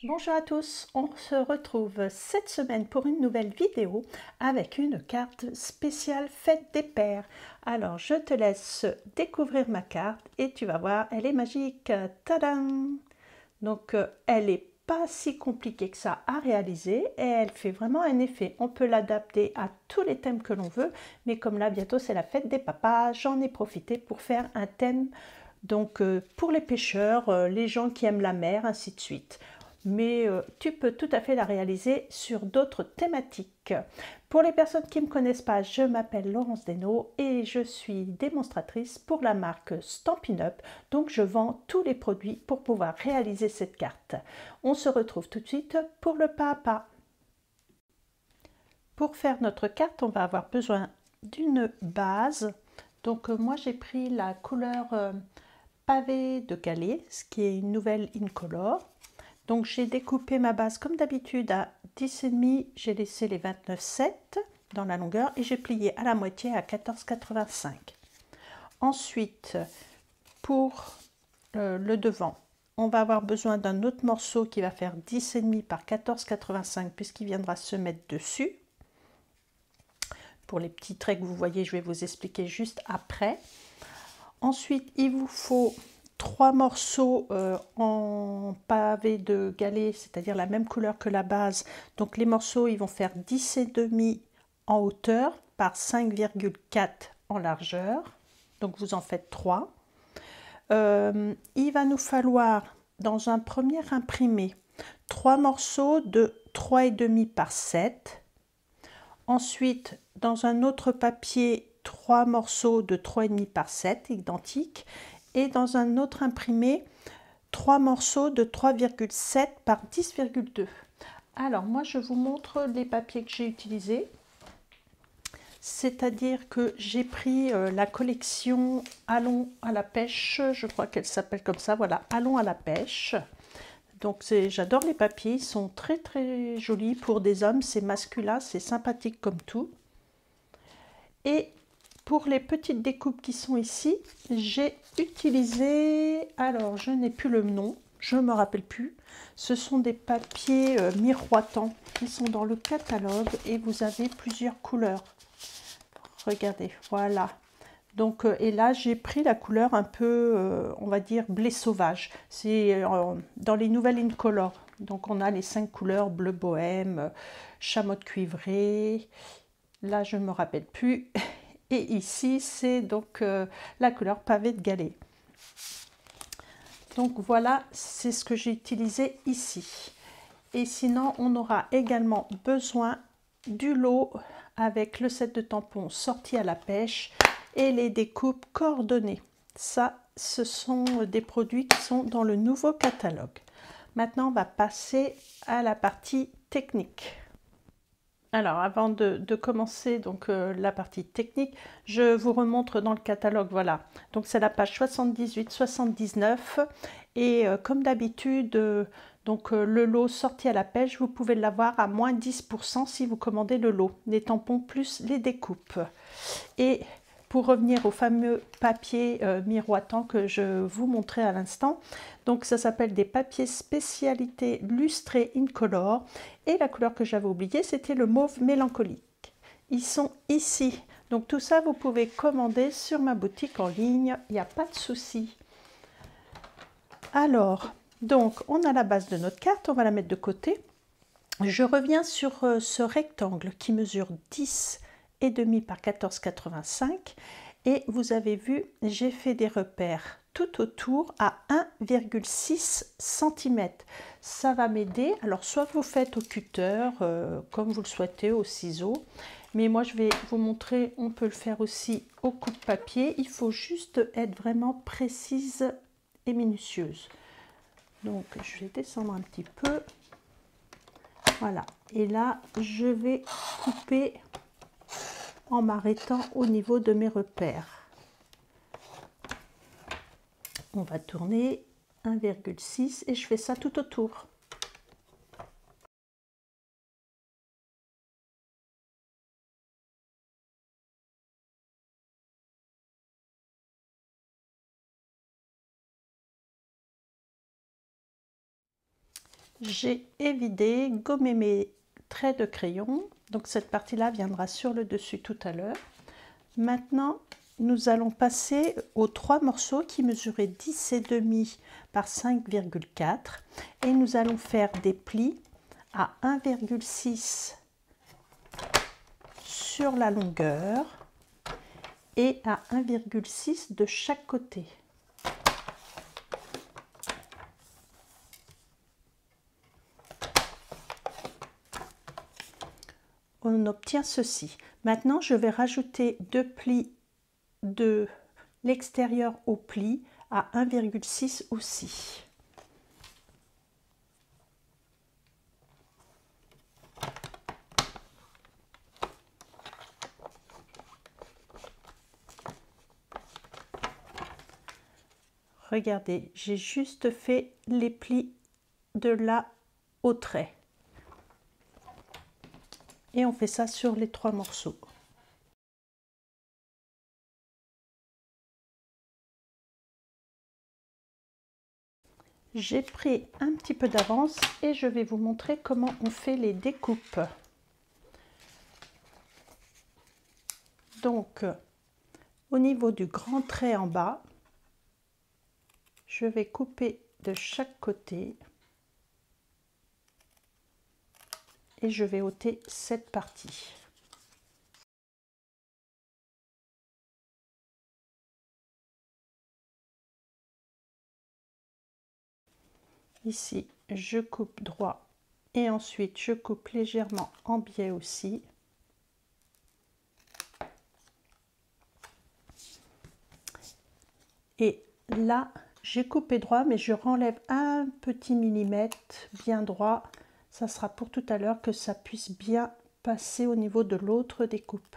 Bonjour à tous, on se retrouve cette semaine pour une nouvelle vidéo avec une carte spéciale Fête des Pères. Alors je te laisse découvrir ma carte et tu vas voir, elle est magique. Tadam! Donc elle n'est pas si compliquée que ça à réaliser et elle fait vraiment un effet. On peut l'adapter à tous les thèmes que l'on veut, mais comme là bientôt c'est la fête des papas, j'en ai profité pour faire un thème donc pour les pêcheurs, les gens qui aiment la mer, ainsi de suite. Mais tu peux tout à fait la réaliser sur d'autres thématiques. Pour les personnes qui ne me connaissent pas, je m'appelle Laurence Desnaux et je suis démonstratrice pour la marque Stampin' Up. Donc je vends tous les produits pour pouvoir réaliser cette carte. On se retrouve tout de suite pour le pas à pas. Pour faire notre carte, on va avoir besoin d'une base. Donc moi j'ai pris la couleur pavé de Calais, ce qui est une nouvelle incolore. Donc j'ai découpé ma base comme d'habitude à 10,5, j'ai laissé les 29,7 dans la longueur et j'ai plié à la moitié à 14,85. Ensuite, pour le devant, on va avoir besoin d'un autre morceau qui va faire 10,5 par 14,85 puisqu'il viendra se mettre dessus. Pour les petits traits que vous voyez, je vais vous expliquer juste après. Ensuite, il vous faut 3 morceaux en pavé de galet, c'est-à-dire la même couleur que la base. Donc les morceaux, ils vont faire 10,5 en hauteur par 5,4 en largeur. Donc vous en faites 3. Il va nous falloir, dans un premier imprimé, 3 morceaux de 3,5 par 7. Ensuite, dans un autre papier, 3 morceaux de 3,5 par 7, identiques. Et dans un autre imprimé, 3 morceaux de 3,7 par 10,2. Alors, moi, je vous montre les papiers que j'ai utilisés. C'est-à-dire que j'ai pris la collection Allons à la pêche, je crois qu'elle s'appelle comme ça, voilà, Allons à la pêche. Donc j'adore les papiers, ils sont très très jolis pour des hommes, c'est masculin, c'est sympathique comme tout. Et pour les petites découpes qui sont ici, j'ai utilisé, alors je n'ai plus le nom, je ne me rappelle plus, ce sont des papiers miroitants qui sont dans le catalogue et vous avez plusieurs couleurs. Regardez, voilà. Donc, et là, j'ai pris la couleur un peu, on va dire, blé sauvage. C'est dans les nouvelles Incolor. Donc, on a les 5 couleurs, bleu bohème, chamotte cuivrée. Là, je ne me rappelle plus. Et ici, c'est donc la couleur pavé de Galet. Donc, voilà, c'est ce que j'ai utilisé ici. Et sinon, on aura également besoin du lot avec le set de tampons sorti à la pêche et les découpes coordonnées. Ça, ce sont des produits qui sont dans le nouveau catalogue. Maintenant, on va passer à la partie technique. Alors, avant de commencer donc la partie technique, je vous remontre dans le catalogue, voilà. Donc, c'est la page 78-79 et comme d'habitude, donc le lot sorti à la pêche, vous pouvez l'avoir à moins 10% si vous commandez le lot, les tampons plus les découpes. Et pour revenir au fameux papier miroitant que je vous montrais à l'instant, donc ça s'appelle des papiers spécialité lustrés incolore et la couleur que j'avais oubliée c'était le mauve mélancolique. Ils sont ici, donc tout ça vous pouvez commander sur ma boutique en ligne, il n'y a pas de souci. Alors, donc on a la base de notre carte, on va la mettre de côté. Je reviens sur ce rectangle qui mesure 10,5 par 14,85 et vous avez vu, j'ai fait des repères tout autour à 1,6 cm. Ça va m'aider, alors soit vous faites au cutter comme vous le souhaitez, au ciseau, mais moi je vais vous montrer, on peut le faire aussi au coupe-papier, il faut juste être vraiment précise et minutieuse. Donc je vais descendre un petit peu. Voilà, et là je vais couper en m'arrêtant au niveau de mes repères. On va tourner 1,6 et je fais ça tout autour. J'ai évidé, gommé mes traits de crayon. Donc cette partie-là viendra sur le dessus tout à l'heure. Maintenant, nous allons passer aux 3 morceaux qui mesuraient 10,5 par 5,4 et nous allons faire des plis à 1,6 sur la longueur et à 1,6 de chaque côté. On obtient ceci. Maintenant, je vais rajouter 2 plis de l'extérieur au pli à 1,6 aussi. Regardez, j'ai juste fait les plis de là au trait. Et on fait ça sur les 3 morceaux. J'ai pris un petit peu d'avance et je vais vous montrer comment on fait les découpes. Donc, au niveau du grand trait en bas, je vais couper de chaque côté et je vais ôter cette partie. Ici, je coupe droit et ensuite je coupe légèrement en biais aussi. Et là, j'ai coupé droit, mais je renlève un petit millimètre bien droit. Ça sera pour tout à l'heure que ça puisse bien passer au niveau de l'autre découpe.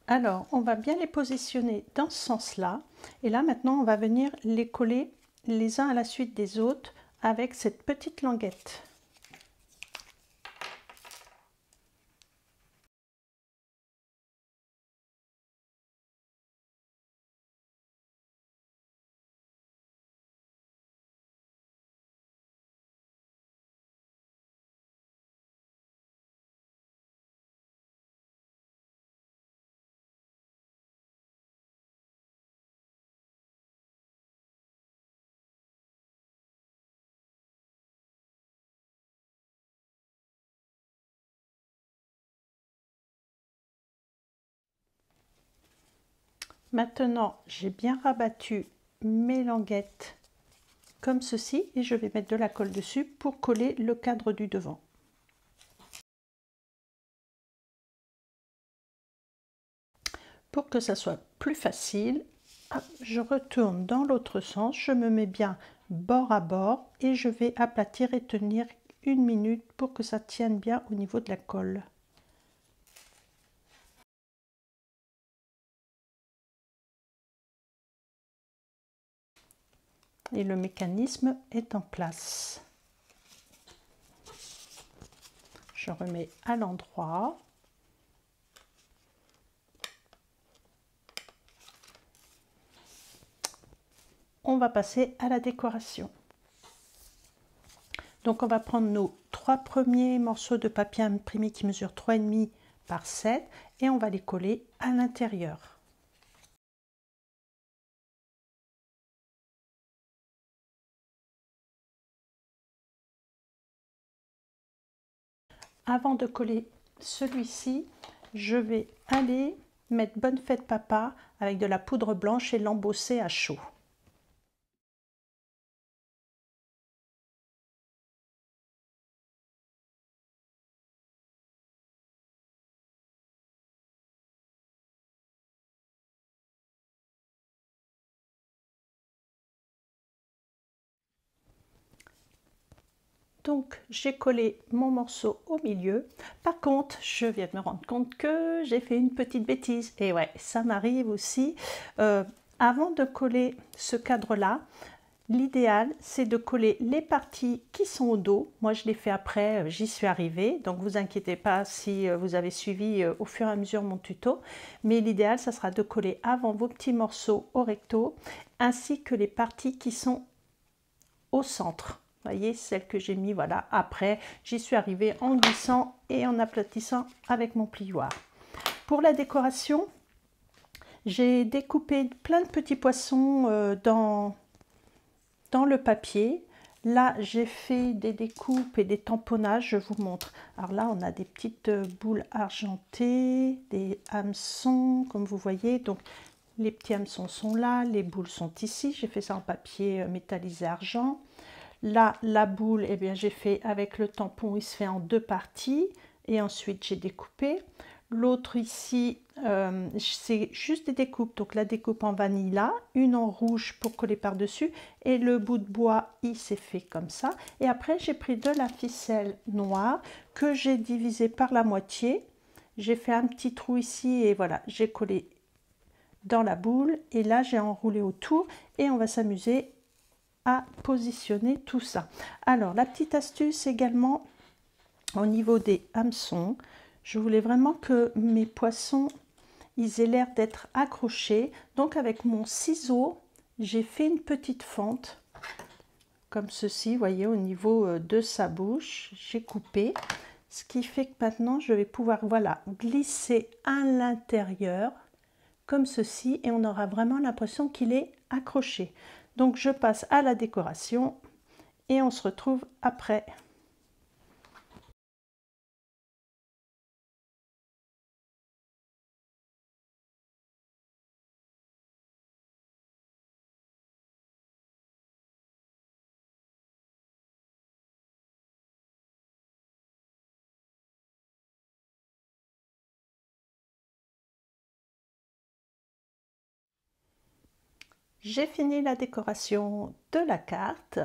Alors, on va bien les positionner dans ce sens-là. Et là, maintenant, on va venir les coller les uns à la suite des autres avec cette petite languette. Maintenant, j'ai bien rabattu mes languettes comme ceci et je vais mettre de la colle dessus pour coller le cadre du devant. Pour que ça soit plus facile, je retourne dans l'autre sens, je me mets bien bord à bord et je vais aplatir et tenir 1 minute pour que ça tienne bien au niveau de la colle. Et le mécanisme est en place. Je remets à l'endroit. On va passer à la décoration. Donc on va prendre nos 3 premiers morceaux de papier imprimé qui mesurent 3,5 par 7 et on va les coller à l'intérieur. Avant de coller celui-ci, je vais aller mettre Bonne Fête Papa avec de la poudre blanche et l'embosser à chaud. Donc j'ai collé mon morceau au milieu. Par contre, je viens de me rendre compte que j'ai fait une petite bêtise. Et ouais, ça m'arrive aussi. Avant de coller ce cadre-là, l'idéal, c'est de coller les parties qui sont au dos. Moi, je l'ai fait après, j'y suis arrivée. Donc, vous inquiétez pas si vous avez suivi au fur et à mesure mon tuto. Mais l'idéal, ça sera de coller avant vos petits morceaux au recto, ainsi que les parties qui sont au centre. Vous voyez, celles que j'ai mis, voilà. Après, j'y suis arrivée en glissant et en aplatissant avec mon plioir. Pour la décoration, j'ai découpé plein de petits poissons dans le papier. Là, j'ai fait des découpes et des tamponnages, je vous montre. Alors là, on a des petites boules argentées, des hameçons, comme vous voyez. Donc, les petits hameçons sont là, les boules sont ici. J'ai fait ça en papier métallisé argent. Là, la boule, eh bien, j'ai fait avec le tampon, il se fait en deux parties. Et ensuite, j'ai découpé. L'autre ici, c'est juste des découpes. Donc la découpe en vanilla, une en rouge pour coller par-dessus. Et le bout de bois, il s'est fait comme ça. Et après, j'ai pris de la ficelle noire que j'ai divisée par la moitié. J'ai fait un petit trou ici et voilà, j'ai collé dans la boule. Et là, j'ai enroulé autour et on va s'amuser à positionner tout ça. Alors, la petite astuce également au niveau des hameçons. Je voulais vraiment que mes poissons, ils aient l'air d'être accrochés. Donc avec mon ciseau, j'ai fait une petite fente, comme ceci, vous voyez, au niveau de sa bouche. J'ai coupé, ce qui fait que maintenant, je vais pouvoir, voilà, glisser à l'intérieur, comme ceci, et on aura vraiment l'impression qu'il est accroché. Donc je passe à la décoration, et on se retrouve après. J'ai fini la décoration de la carte.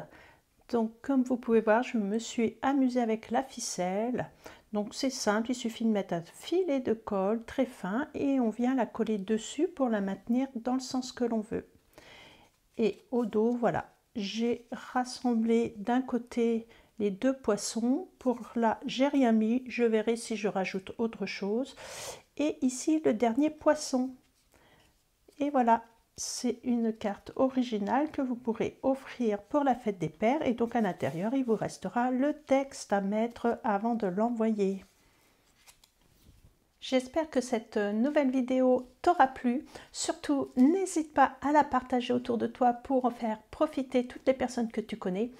Donc comme vous pouvez voir, je me suis amusée avec la ficelle. Donc c'est simple, il suffit de mettre un filet de colle très fin et on vient la coller dessus pour la maintenir dans le sens que l'on veut. Et au dos, voilà, j'ai rassemblé d'un côté les deux poissons. Pour là, j'ai rien mis, je verrai si je rajoute autre chose. Et ici, le dernier poisson. Et voilà. C'est une carte originale que vous pourrez offrir pour la fête des pères et donc à l'intérieur il vous restera le texte à mettre avant de l'envoyer. J'espère que cette nouvelle vidéo t'aura plu. Surtout n'hésite pas à la partager autour de toi pour en faire profiter toutes les personnes que tu connais.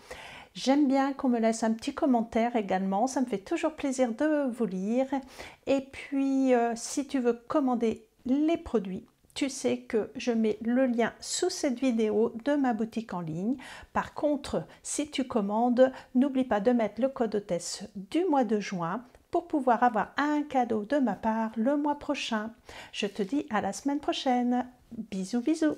J'aime bien qu'on me laisse un petit commentaire également, ça me fait toujours plaisir de vous lire. Et puis si tu veux commander les produits, tu sais que je mets le lien sous cette vidéo de ma boutique en ligne. Par contre, si tu commandes, n'oublie pas de mettre le code hôtesse du mois de juin pour pouvoir avoir un cadeau de ma part le mois prochain. Je te dis à la semaine prochaine. Bisous, bisous.